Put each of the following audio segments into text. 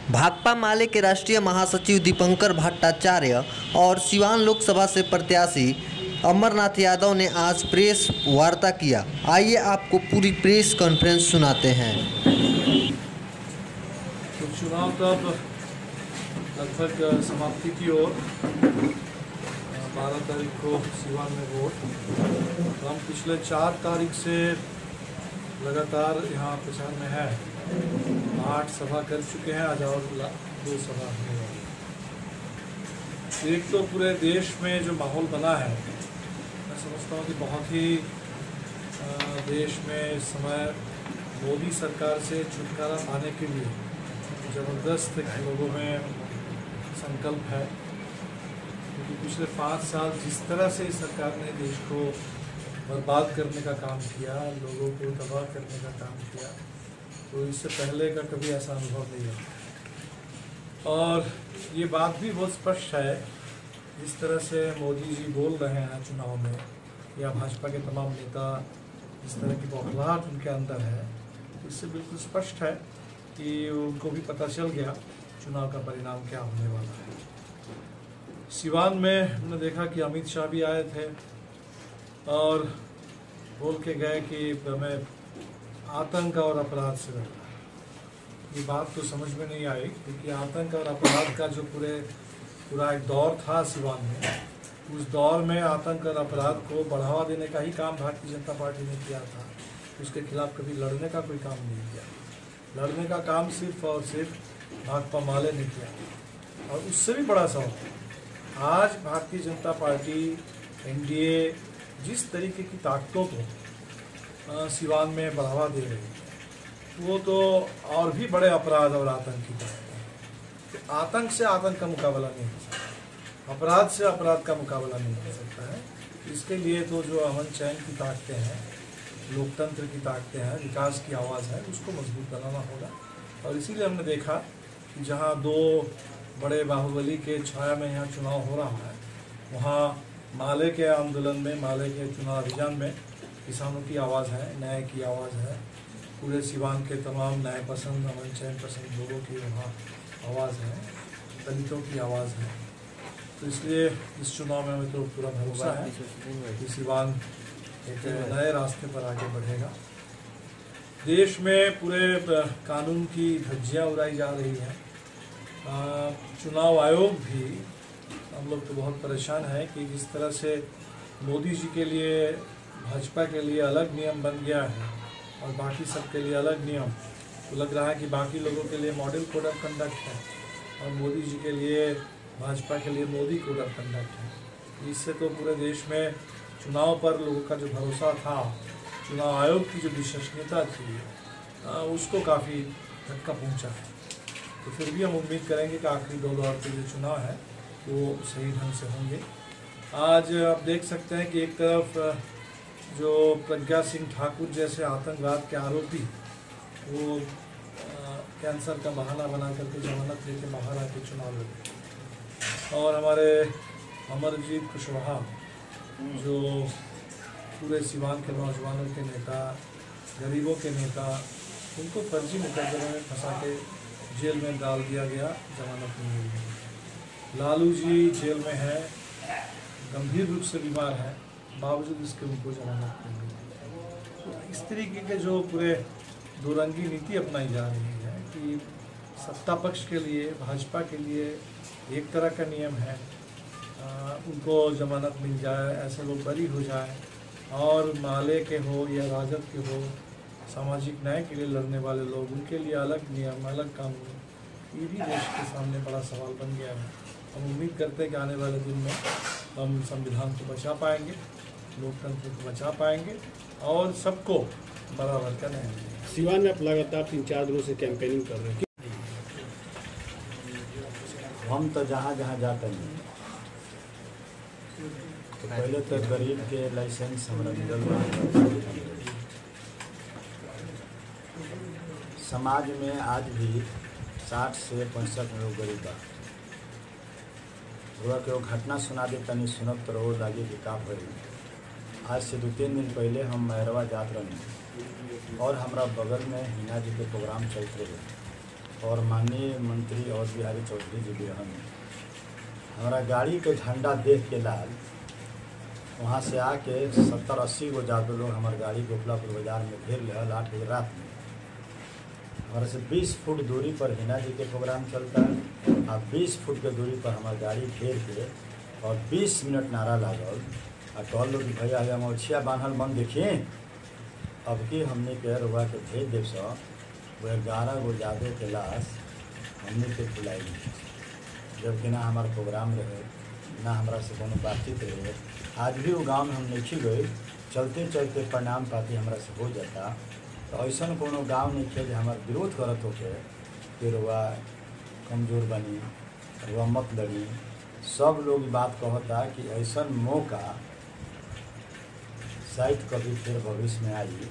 भाकपा माले के राष्ट्रीय महासचिव दीपंकर भट्टाचार्य और सिवान लोकसभा से प्रत्याशी अमरनाथ यादव ने आज प्रेस वार्ता किया। आइए आपको पूरी प्रेस कॉन्फ्रेंस सुनाते हैं। तो चुनाव तब लगभग समाप्ति की ओर 12 तारीख को सिवान में वोट। तो हम पिछले 4 तारीख से लगातार यहाँ प्रचार में है। 8 सभा कर चुके हैं, आज और 2 सभा होने वाली है। एक तो पूरे देश में जो माहौल बना है, मैं समझता हूँ कि बहुत ही देश में इस समय मोदी सरकार से छुटकारा पाने के लिए ज़बरदस्त लोगों में संकल्प है। क्योंकि पिछले 5 साल जिस तरह से सरकार ने देश को बर्बाद करने का काम किया, लोगों को तबाह करने का काम किया, तो इससे पहले का कभी ऐसा अनुभव नहीं है। और ये बात भी बहुत स्पष्ट है, जिस तरह से मोदी जी बोल रहे हैं चुनाव में, या भाजपा के तमाम नेता जिस तरह की बौखलाहट उनके अंदर है, इससे बिल्कुल स्पष्ट है कि उनको भी पता चल गया चुनाव का परिणाम क्या होने वाला है। सिवान में हमने देखा कि अमित शाह भी आए थे और बोल के गए कि हमें आतंक और अपराध से लड़ना है। ये बात तो समझ में नहीं आई, क्योंकि आतंक और अपराध का जो पूरा एक दौर था सिवान में, उस दौर में आतंक और अपराध को बढ़ावा देने का ही काम भारतीय जनता पार्टी ने किया था। उसके खिलाफ कभी लड़ने का कोई काम नहीं किया। लड़ने का काम सिर्फ और सिर्फ भाकपा माले ने किया। और उससे भी बड़ा सवाल, आज भारतीय जनता पार्टी, एनडीए जिस तरीके की ताकतों को सिवान में बढ़ावा दे रही है, वो तो और भी बड़े अपराध और आतंक की ताकत है। तो आतंक से आतंक का मुकाबला नहीं हो सकता, अपराध से अपराध का मुकाबला नहीं हो सकता है। इसके लिए तो जो अमन चैन की ताकतें हैं, लोकतंत्र की ताकतें हैं, विकास की आवाज़ है, उसको मजबूत बनाना होगा। और इसीलिए हमने देखा कि जहाँ 2 बड़े बाहुबली के छाया में यहाँ चुनाव हो रहा है, वहाँ माले के आंदोलन में, माले के चुनाव अभियान में किसानों की आवाज़ है, न्याय की आवाज़ है। पूरे सिवान के तमाम न्याय पसंद, अमन चैन पसंद लोगों की वहाँ आवाज़ है, दलितों की आवाज़ है। तो इसलिए इस चुनाव में हमें तो पूरा भरोसा है कि सिवान एक नए रास्ते पर आगे बढ़ेगा। देश में पूरे कानून की धज्जियाँ उड़ाई जा रही हैं। चुनाव आयोग भी, हम लोग तो बहुत परेशान हैं कि जिस तरह से मोदी जी के लिए, भाजपा के लिए अलग नियम बन गया है और बाकी सब के लिए अलग नियम, तो लग रहा है कि बाकी लोगों के लिए मॉडल कोड ऑफ कंडक्ट है और मोदी जी के लिए, भाजपा के लिए मोदी कोड ऑफ कंडक्ट है। इससे तो पूरे देश में चुनाव पर लोगों का जो भरोसा था, चुनाव आयोग की जो विश्वसनीयता थी, उसको काफ़ी धक्का पहुँचा है। तो फिर भी हम उम्मीद करेंगे कि आखिरी 2 दौर के जो चुनाव है वो सही ढंग से होंगे। आज आप देख सकते हैं कि एक तरफ जो प्रज्ञा सिंह ठाकुर जैसे आतंकवाद के आरोपी, वो कैंसर का बहाना बना करके जमानत लेके बाहर आके चुनाव लड़े, और हमारे अमरजीत कुशवाहा जो पूरे सिवान के नौजवानों के नेता, गरीबों के नेता, उनको फर्जी मुकदमे में फंसा के जेल में डाल दिया गया, जमानत नहीं मिली। लालू जी जेल में है, गंभीर रूप से बीमार है, बावजूद इसके उनको जमानत नहीं मिली। तो इस तरीके के जो पूरे दोरंगी नीति अपनाई जा रही है कि सत्ता पक्ष के लिए, भाजपा के लिए एक तरह का नियम है, उनको जमानत मिल जाए, ऐसे लोग बरी हो जाए, और माले के हो या राजद के हो, सामाजिक न्याय के लिए लड़ने वाले लोग, उनके लिए अलग नियम, अलग कानून, ये भी देश के सामने बड़ा सवाल बन गया है। हम उम्मीद करते हैं कि आने वाले दिन में हम संविधान को बचा पाएंगे, लोकतंत्र को बचा पाएंगे और सबको बराबर का न्याय मिलेगा। सिवान में आप लगातार 3-4 दिनों से कैंपेनिंग कर रहे हैं। हम तो जहाँ जहाँ जाते हैं, तो पहले तो गरीब के लाइसेंस हमारा मिलल। समाज में आज भी 60 से 65 लोग गरीब बा। हुआ कि वो घटना सुना दे, तनी सुनत तो रहो लागे कि का भइल। आज से 2-3 दिन पहले हम मैरवा जात रही और हमारा बगल में हिना जी के प्रोग्राम चलते रहे। और माननीय मंत्री और बिहारी चौधरी जी भी हम हमारा गाड़ी के झंडा देख के लाल वहाँ से आके 70-80 गो जादू लोग हमारे गाड़ी गोपलापुर बाजार में घेर ले 8 बजे रात में। हमारे से 20 फुट दूरी पर हिना जी के प्रोग्राम चलता है और 20 फुट के दूरी पर हमारी गाड़ी घेर के और 20 मिनट नारा लागल और कहल लोग कि भैया हम मौछिया बांधल मन देखिए। अब की हमने के रुआ के भेज देव सौ वो 11 गो जादू के लाश हमने के बुलाई जबकि ना हमारा प्रोग्राम रहे ना हमारा से कोनो बातचीत रहे। आज भी वो गाँव में हम नहीं गए चलते चलते परिणाम पाती हमारा से हो जाता। तो ऐसा कोनो गाँव नहीं थे हमारे विरोध करत होके कि रुआ कमज़ोर बनी रुआ मत लड़ी। सब लोग बात कहता कि ऐसा मौका शायद कभी फिर भविष्य में आई।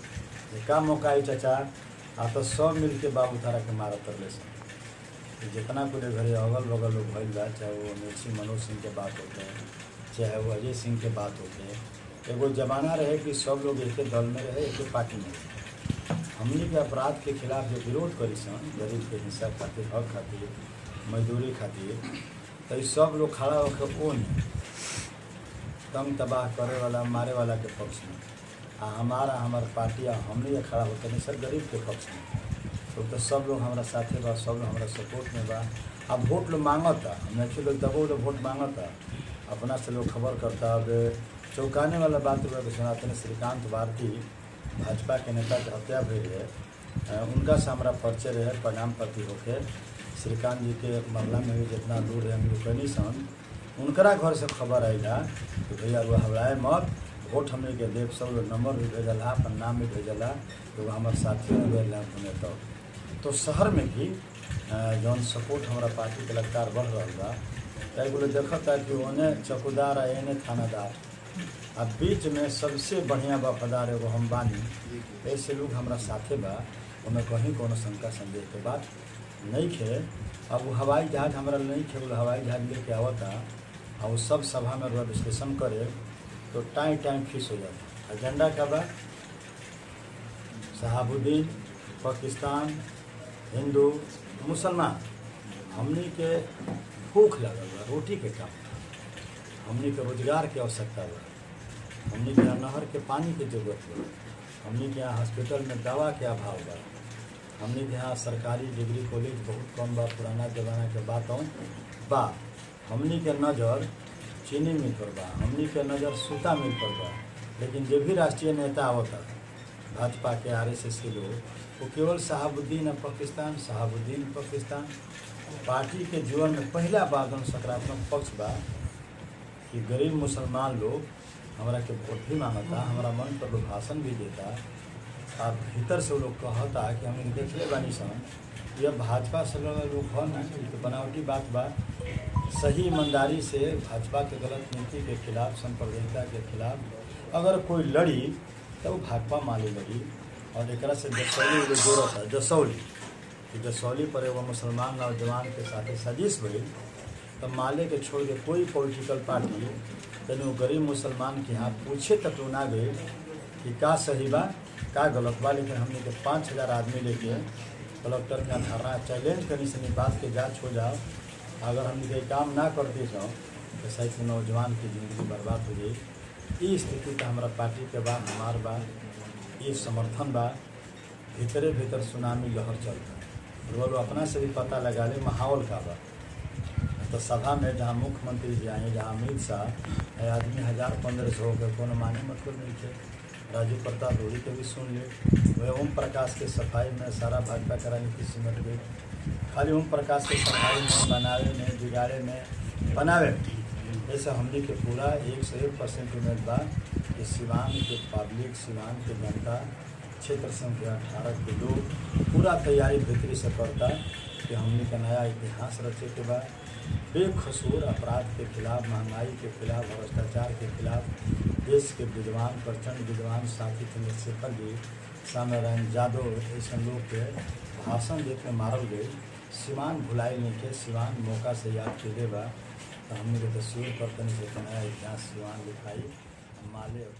का मौका आई चाचा आ तो सब मिल के बाबू थारा के मारा तरले से जितना पूरे घरे अगल बगल लोग भइल बा, चाहे वो मिर्ची मनोज सिंह के बात होते हैं चाहे वो अजय सिंह के बात होते हैं। एगो जमाना रहे कि सब लोग एक दल में रहे एक पार्टी में रहे। हमनी के अपराध के खिलाफ जो विरोध करी सन गरीब के हिस्सा खातिर हक खातिर मजदूरी खातिर तो सब लोग खड़ा होकर वो नहीं तंग तबाह करे वाला मारे वाला के पक्ष में हमारा पार्टी हमने खड़ा होता नहीं सर गरीब के पक्ष में। तो सब लोग हमारा साथे बा सब लोग हमारा सपोर्ट में बा। अब वोट लोग मांगता हमने लोग तब लोग वोट मांगता अपना से लोग खबर करता। अब चौंकाने वाला बात हुआ सुनाते हैं श्रीकांत भारती भाजपा के नेता के हत्या भई है उनका से हमारा परिचय रहे परिणाम पाती होके श्रीकांत जी के मामला में भी जितना दूर है हम लोग कहीं सन उनकरा घर से खबर आएगा कि भैया वो हवड़ाए मत वोट हमने के देव सब लोग नंबर भी भेजला अपन नाम भी भेजला तो हमारे साथियों ने भेजला तो शहर में भी जौन सपोर्ट हमारा पार्टी के लगातार बढ़ रहा बा कई बोले देखता कि उन्हें चौकीदार है इन्हें थानादार अब बीच में सबसे बढ़िया वफादार एगो हम बानी। ऐसे लोग हमारा साथे बा उन्हें कहीं कोनो शंका संदेह के बात नहीं खे। अब वो हवाई जहाज हमारा नहीं खे वो हवाई जहाज लेके आवता और वो सब सभा में रुआ विश्लेषण करे तो टाइम फिक्स हो जाता। एजेंडा क्या बा शहाबुद्दीन पाकिस्तान हिंदू मुसलमान हमनी के भूख लगल बा रोटी के काम हमनी के रोजगार के आवश्यकता बा हमनी के यहाँ नहर के पानी की जरूरत बा हमनी के यहाँ हॉस्पिटल में दवा के अभाव बा हमनी के यहाँ सरकारी डिग्री कॉलेज बहुत कम बा पुराना जमाना के बातों बा हमनी के नज़र चीनी मिल पर बा हमनी के नज़र सूता मिल पर बा। लेकिन जो भी राष्ट्रीय नेता आवता भाजपा के RSS के लोग वो केवल शहाबुद्दीन पाकिस्तान पार्टी के जीवन में पहला बार सकारात्मक पक्ष बा कि गरीब मुसलमान लोग हमारा के वोट भी मांगता हमारा मन पर लोग भाषण भी देता और भीतर से लोग कहता कि हम देख ले बानी सन यह भाजपा से लोग हो ना तो बनावटी बात बा। सही ईमानदारी से भाजपा के गलत नीति के खिलाफ संप्रदायिकता के खिलाफ अगर कोई लड़ी तो वो भाजपा माली लड़ी। और एक से जसौली जोड़ता जसौली पर एगो मुसलमान नौजवान के साथ साजिश भई तो माले के छोड़ के कोई पॉलिटिकल पार्टी तेन गरीब मुसलमान के यहाँ पूछे तक ना गए कि का सही बा का गलत बा। लेकिन हमने के 5000 आदमी लेके कलेक्टर में धरना चैलेंज करने से बात के जाँच हो जाओ अगर हम ये काम ना करते जाओ तो शायद नौजवान की ज़िंदगी बर्बाद हो जाए। ये स्थिति का हमारा पार्टी के बाद हमार बा ये समर्थन बा भीतर सुनामी लहर चलता वो लोग अपना से भी पता लगा ले माहौल का बा। तो सभा में जहाँ मुख्यमंत्री जी आए जहाँ अमित शाह आदमी 1000-1500 होकर कोनो माने मतलब नहीं थे। राजू प्रताप रूढ़ी के भी सुन ले वह ओम प्रकाश के सफाई में सारा भाजपा का राजनीति सिमट गई। खाली ओम प्रकाश के सफाई में बनावे में बिगाड़े में बनावे ऐसे हमने के पूरा 101% उम्मीद बा कि सिवान के पब्लिक सिवान के जनता क्षेत्र संख्या 18 के लोग पूरा तैयारी भीतरी से करता कि हमने का नया इतिहास रचे के बाद बेकसूर अपराध के खिलाफ महंगाई के खिलाफ भ्रष्टाचार के खिलाफ देश के विद्वान प्रचंड विद्वान साथी चंद्रशेखर जी श्यामनारायण यादव ऐसे लोग के भाषण देख में मारल गई। सिवान भुलाई नहीं के सिवान मौका से याद के देगा तो हमने तस्वीर पर नया इतिहास सिवान लिखाई माले और